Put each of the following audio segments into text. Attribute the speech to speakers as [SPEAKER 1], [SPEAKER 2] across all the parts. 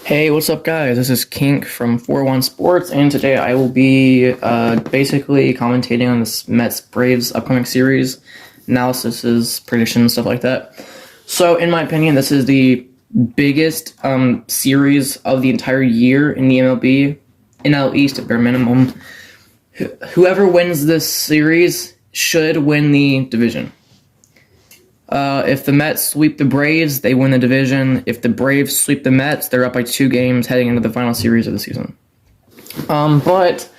[SPEAKER 1] Hey, what's up, guys? This is Kink from FourOne Sports, and today I will be basically commentating on this Mets Braves upcoming series, analysis, predictions, stuff like that. So, in my opinion, this is the biggest series of the entire year in the MLB, NL East at bare minimum. Whoever wins this series should win the division. If the Mets sweep the Braves, they win the division. If the Braves sweep the Mets, they're up by 2 games heading into the final series of the season. But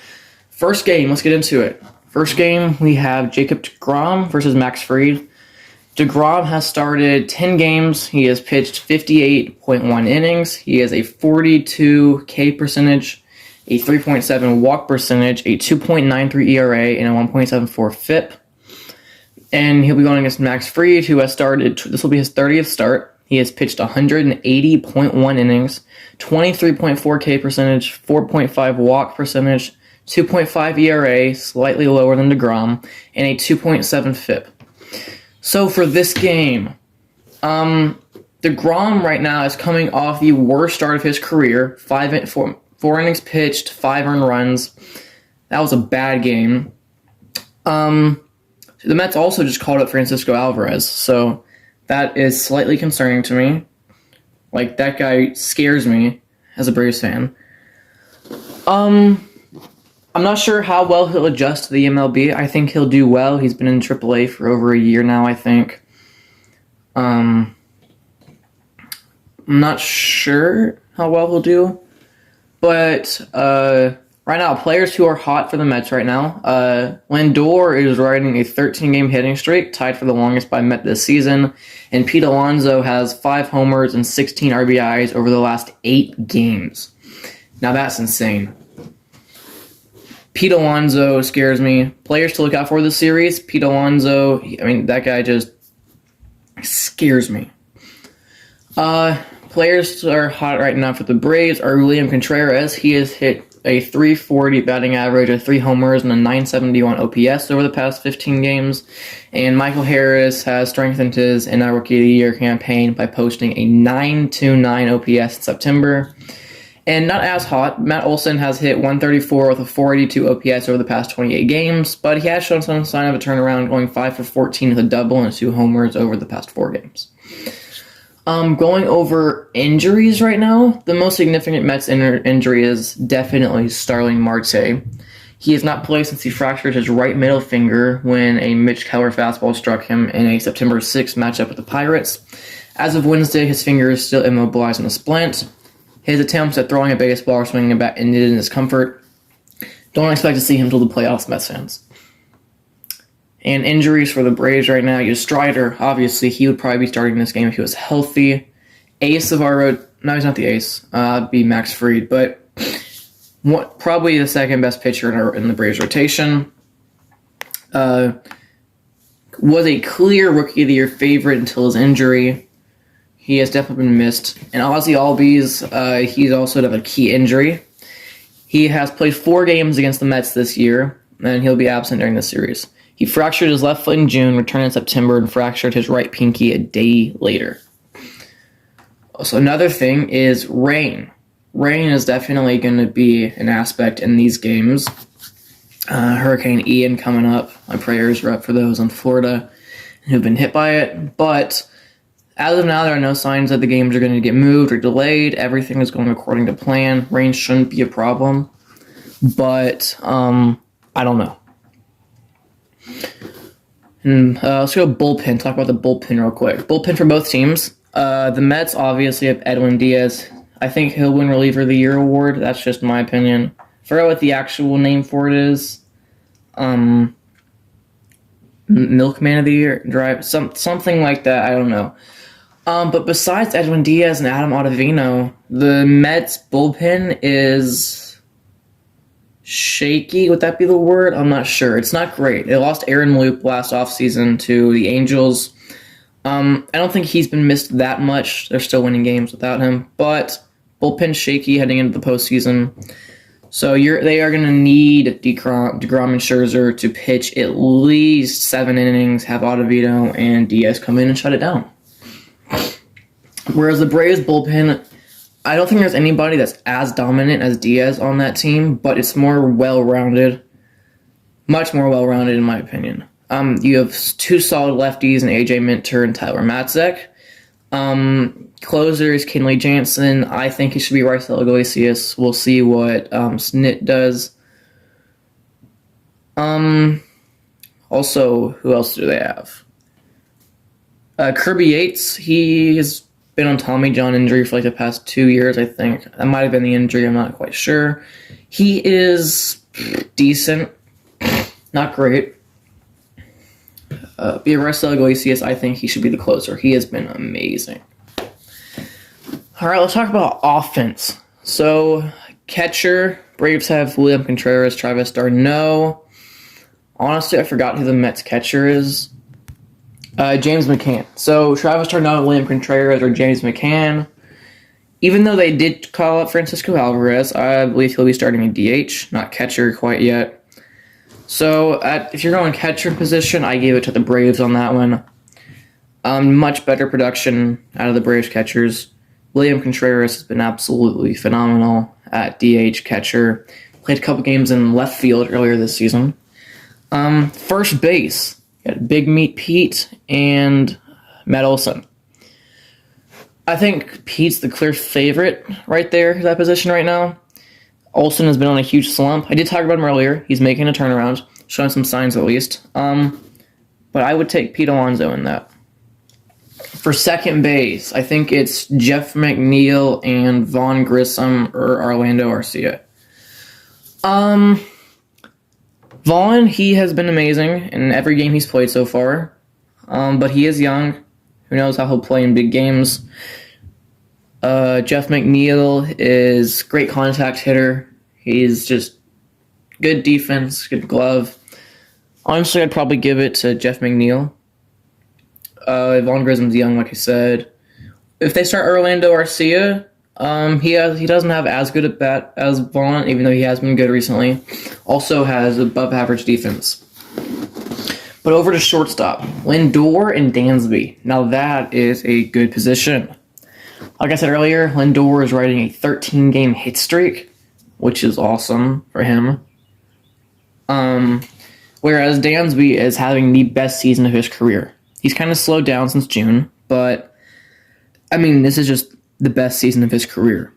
[SPEAKER 1] first game, let's get into it. First game, we have Jacob Grom versus Max Fried. Degrom has started 10 games. He has pitched 58.1 innings. He has a 42 K percentage, a 3.7 walk percentage, a 2.93 ERA, and a 1.74 FIP. And he'll be going against Max Fried, who has started, this will be his 30th start. He has pitched 180.1 innings, 23.4 K percentage, 4.5 walk percentage, 2.5 ERA, slightly lower than DeGrom, and a 2.7 FIP. So for this game, DeGrom right now is coming off the worst start of his career, 4 innings pitched, 5 earned runs. That was a bad game. The Mets also just called up Francisco Alvarez, so that is slightly concerning to me. Like, that guy scares me as a Braves fan. I'm not sure how well he'll adjust to the MLB. I think he'll do well. He's been in AAA for over a year now, I think. I'm not sure how well he'll do, but right now, players who are hot for the Mets right now, Lindor is riding a 13-game hitting streak, tied for the longest by Met this season, and Pete Alonso has 5 homers and 16 RBIs over the last 8 games. Now that's insane. Pete Alonso scares me. Players to look out for this series, Pete Alonso, that guy just scares me. Players that are hot right now for the Braves are William Contreras. He has hit a 340 batting average, a 3 homers, and a 971 OPS over the past 15 games. And Michael Harris has strengthened his NL Rookie of the Year campaign by posting a 929 OPS in September. And not as hot, Matt Olson has hit 134 with a 482 OPS over the past 28 games, but he has shown some sign of a turnaround, going 5 for 14 with a double and 2 homers over the past 4 games. Going over injuries right now, the most significant Mets injury is definitely Starling Marte. He has not played since he fractured his right middle finger when a Mitch Keller fastball struck him in a September 6th matchup with the Pirates. As of Wednesday, his finger is still immobilized in a splint. His attempts at throwing a baseball or swinging a bat ended in discomfort. Don't expect to see him till the playoffs, Mets fans. And injuries for the Braves right now, Strider, obviously, he would probably be starting this game if he was healthy. Ace of our no, he's not the ace. It'd be Max Fried, but probably the second best pitcher in the Braves rotation. Was a clear Rookie of the Year favorite until his injury. He has definitely been missed. And Ozzie Albies, he's also had a key injury. He has played 4 games against the Mets this year, and he'll be absent during this series. He fractured his left foot in June, returned in September, and fractured his right pinky a day later. So another thing is rain. Rain is definitely going to be an aspect in these games. Hurricane Ian coming up. My prayers are up for those in Florida who've been hit by it. But as of now, there are no signs that the games are going to get moved or delayed. Everything is going according to plan. Rain shouldn't be a problem. But I don't know. And let's go bullpen. Talk about the bullpen real quick. Bullpen for both teams. The Mets obviously have Edwin Diaz. I think he'll win Reliever of the Year award. That's just my opinion. I forgot what the actual name for it is. Milkman of the Year, something like that. I don't know. But besides Edwin Diaz and Adam Ottavino, the Mets bullpen is shaky. Would that be the word? I'm not sure. It's not great. They lost Aaron Loop last offseason to the Angels. I don't think he's been missed that much. They're still winning games without him. But bullpen shaky heading into the postseason. So they are going to need Degrom and Scherzer to pitch at least 7 innings, have Ottavino and Diaz come in and shut it down. Whereas the Braves bullpen, I don't think there's anybody that's as dominant as Diaz on that team, but it's more well-rounded. Much more well-rounded, in my opinion. You have two solid lefties in AJ Minter and Tyler Matzek. Closer is Kenley Jansen. I think he should be Raisel Iglesias. We'll see what Snit does. Also, who else do they have? Kirby Yates, he has been on Tommy John injury for like the past 2 years, I think. That might have been the injury, I'm not quite sure. He is decent, not great. Raisel Iglesias, I think he should be the closer. He has been amazing. All right, let's talk about offense. So, catcher, Braves have William Contreras, Travis d'Arnaud. Honestly, I forgot who the Mets catcher is. James McCann. So, Travis d'Arnaud, William Contreras, or James McCann. Even though they did call up Francisco Alvarez, I believe he'll be starting a DH, not catcher quite yet. So, if you're going catcher position, I gave it to the Braves on that one. Much better production out of the Braves catchers. William Contreras has been absolutely phenomenal at DH catcher. Played a couple games in left field earlier this season. First base, got Big Meat Pete and Matt Olson. I think Pete's the clear favorite right there at that position right now. Olson has been on a huge slump. I did talk about him earlier. He's making a turnaround, showing some signs at least. But I would take Pete Alonso in that. For second base, I think it's Jeff McNeil and Vaughn Grissom or Orlando Arcia. Vaughn, he has been amazing in every game he's played so far. But he is young. Who knows how he'll play in big games. Jeff McNeil is great contact hitter. He's just good defense, good glove. Honestly, I'd probably give it to Jeff McNeil. Vaughn Grissom's young, like I said. If they start Orlando Arcia, he doesn't have as good a bat as Vaughn, even though he has been good recently. Also has above average defense. But over to shortstop, Lindor and Dansby. Now that is a good position. Like I said earlier, Lindor is riding a 13-game hit streak, which is awesome for him. Whereas Dansby is having the best season of his career. He's kind of slowed down since June, but, I mean, this is just the best season of his career.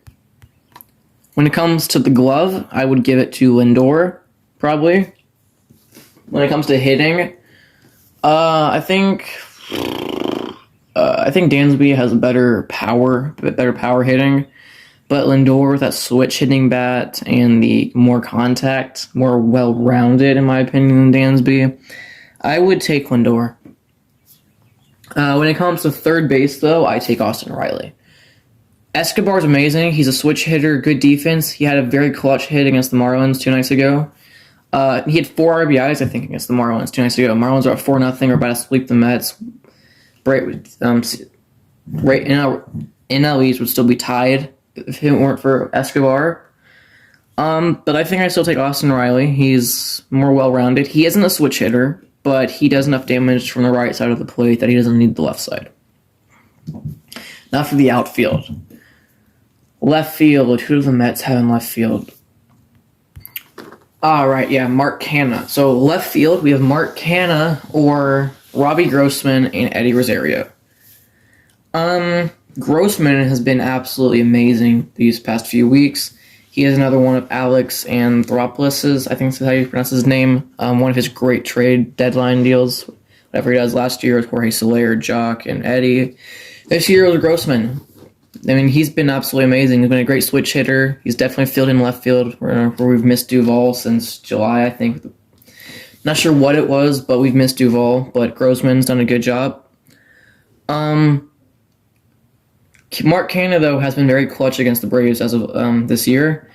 [SPEAKER 1] When it comes to the glove, I would give it to Lindor, probably. When it comes to hitting, I think Dansby has a better power hitting, but Lindor with that switch hitting bat and the more contact, more well-rounded, in my opinion, than Dansby, I would take Lindor. When it comes to third base, though, I take Austin Riley. Escobar's amazing. He's a switch hitter, good defense. He had a very clutch hit against the Marlins 2 nights ago. He had 4 RBIs, I think, against the Marlins 2 nights ago. Marlins are up 4-0. We're about to sweep the Mets. NL East would still be tied if it weren't for Escobar. But I think I still take Austin Riley. He's more well-rounded. He isn't a switch hitter, but he does enough damage from the right side of the plate that he doesn't need the left side. Now for the outfield. Left field. Who do the Mets have in left field? Mark Canha. So left field, we have Mark Canha or Robbie Grossman and Eddie Rosario. Grossman has been absolutely amazing these past few weeks. He has another one of Alex Anthopoulos, I think that's how you pronounce his name. One of his great trade deadline deals. Whatever he does last year with Jorge Soler, Jock, and Eddie. This year was Grossman. I mean, he's been absolutely amazing. He's been a great switch hitter. He's definitely filled in left field where we've missed Duvall since July, I think. Not sure what it was, but we've missed Duvall. But Grossman's done a good job. Mark Canha, though, has been very clutch against the Braves as of this year.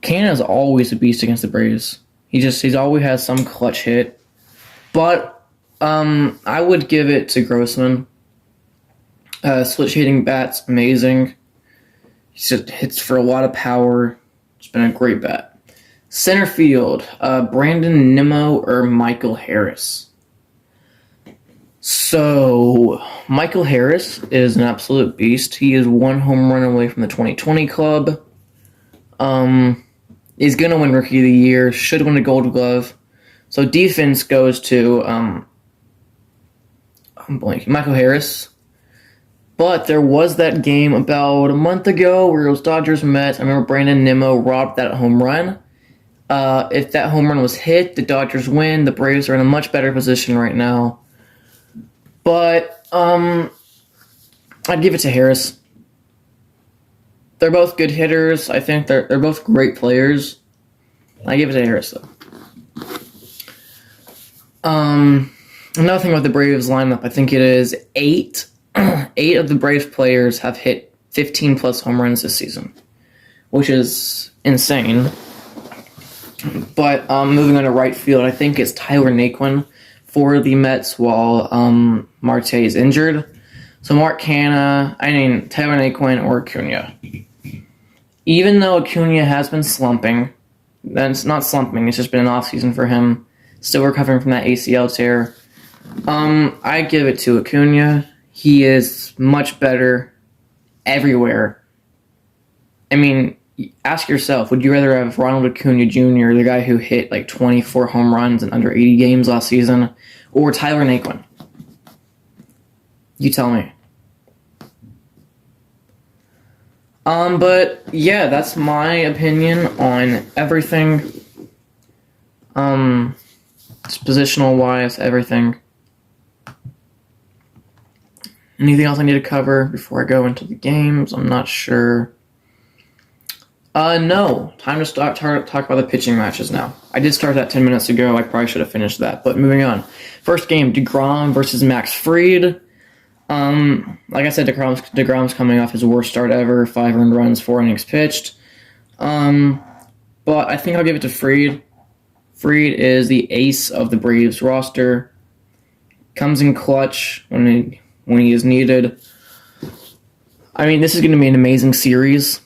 [SPEAKER 1] Canha is always a beast against the Braves. He's always has some clutch hit. But I would give it to Grossman. Switch hitting bat's amazing. He just hits for a lot of power. It's been a great bat. Center field, Brandon Nimo or Michael Harris. So, Michael Harris is an absolute beast. He is one home run away from the 2020 club. He's going to win Rookie of the Year, should win a Gold Glove. So defense goes to I'm blanking, Michael Harris. But there was that game about a month ago where it was Dodgers-Mets. I remember Brandon Nimo robbed that home run. If that home run was hit, the Dodgers win. The Braves are in a much better position right now. But I'd give it to Harris. They're both good hitters. I think they're both great players. I give it to Harris, though. Another thing about the Braves lineup, I think it is 8 of the Braves players have hit 15-plus home runs this season, which is insane. But moving on to right field, I think it's Tyler Naquin for the Mets while Marte is injured. So Tyler Naquin or Acuna. Even though Acuna has been slumping, it's not slumping, it's just been an off-season for him, still recovering from that ACL tear. I give it to Acuna. He is much better everywhere. I mean, ask yourself, would you rather have Ronald Acuna Jr., the guy who hit like 24 home runs in under 80 games last season, or Tyler Naquin? You tell me. But yeah, that's my opinion on everything. Positional wise, everything. Anything else I need to cover before I go into the games? I'm not sure. No. Time to talk about the pitching matches now. I did start that 10 minutes ago. I probably should have finished that. But moving on. First game, Degrom versus Max Fried. Like I said, Degrom's coming off his worst start ever. 5 earned runs, 4 innings pitched. But I think I'll give it to Fried. Fried is the ace of the Braves roster. Comes in clutch when he is needed. I mean, this is going to be an amazing series.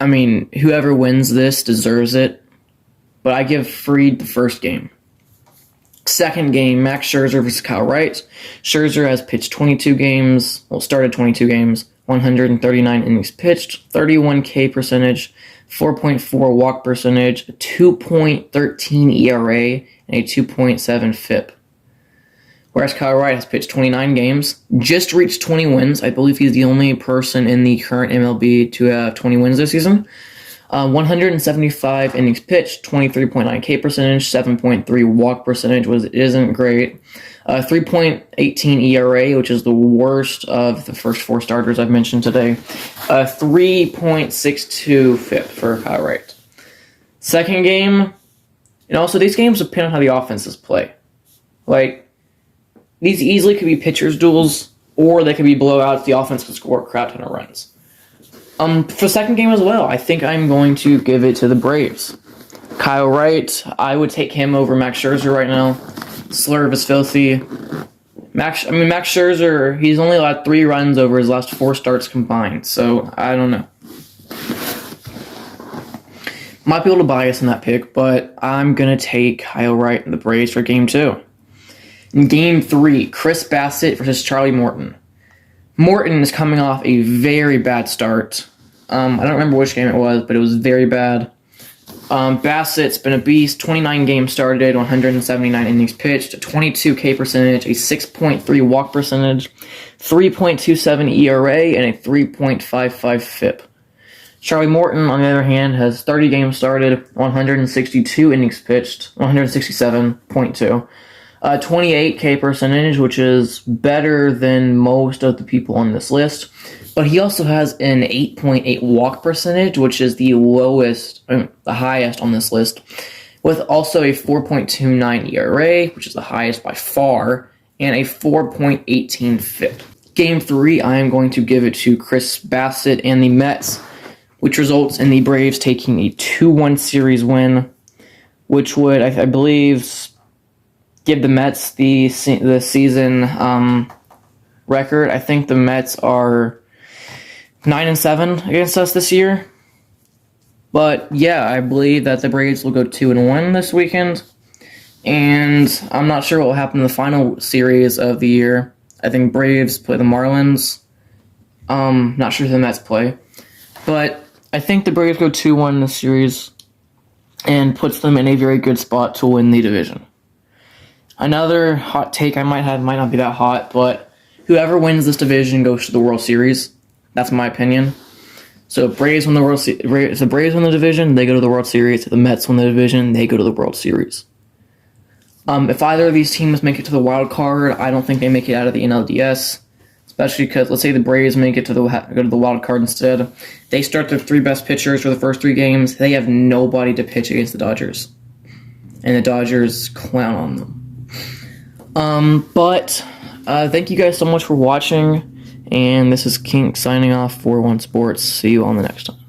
[SPEAKER 1] I mean, whoever wins this deserves it. But I give Fried the first game. Second game, Max Scherzer versus Kyle Wright. Scherzer has pitched 22 games, started 22 games, 139 innings pitched, 31 K percentage, 4.4 walk percentage, a 2.13 ERA, and a 2.7 FIP. Whereas Kyle Wright has pitched 29 games, just reached 20 wins. I believe he's the only person in the current MLB to have 20 wins this season. 175 innings pitched, 23.9 K percentage, 7.3 walk percentage isn't great. 3.18 ERA, which is the worst of the first 4 starters I've mentioned today. 3.62 FIP for Kyle Wright. Second game, and also these games depend on how the offenses play. Like, these easily could be pitchers' duels, or they could be blowouts. The offense could score a crap ton of runs. For the second game as well, I think I'm going to give it to the Braves. Kyle Wright, I would take him over Max Scherzer right now. Slurve is filthy. Max Scherzer, he's only allowed 3 runs over his last 4 starts combined, so I don't know. Might be a little biased in that pick, but I'm going to take Kyle Wright and the Braves for Game 2. In Game 3, Chris Bassett versus Charlie Morton. Morton is coming off a very bad start. I don't remember which game it was, but it was very bad. Bassett's been a beast. 29 games started, 179 innings pitched, a 22 K percentage, a 6.3 walk percentage, 3.27 ERA, and a 3.55 FIP. Charlie Morton, on the other hand, has 30 games started, 162 innings pitched, 167.2. 28 K percentage, which is better than most of the people on this list. But he also has an 8.8 walk percentage, which is the highest on this list, with also a 4.29 ERA, which is the highest by far, and a 4.18 FIP. Game 3, I am going to give it to Chris Bassett and the Mets, which results in the Braves taking a 2-1 series win, which would, I believe, give the Mets the season record. I think the Mets are 9-7 against us this year. But yeah, I believe that the Braves will go 2-1 this weekend. And I'm not sure what will happen in the final series of the year. I think Braves play the Marlins. Not sure who the Mets play. But I think the Braves go 2-1 in the series and puts them in a very good spot to win the division. Another hot take I might have might not be that hot, but whoever wins this division goes to the World Series. That's my opinion. So if Braves win the Braves win the division, they go to the World Series. If the Mets win the division, they go to the World Series. If either of these teams make it to the wild card, I don't think they make it out of the NLDS. Especially because, let's say the Braves make it to go to the wild card instead. They start their 3 best pitchers for the first 3 games. They have nobody to pitch against the Dodgers. And the Dodgers clown on them. But thank you guys so much for watching. And this is Kink signing off for FourOne Sports. See you on the next time.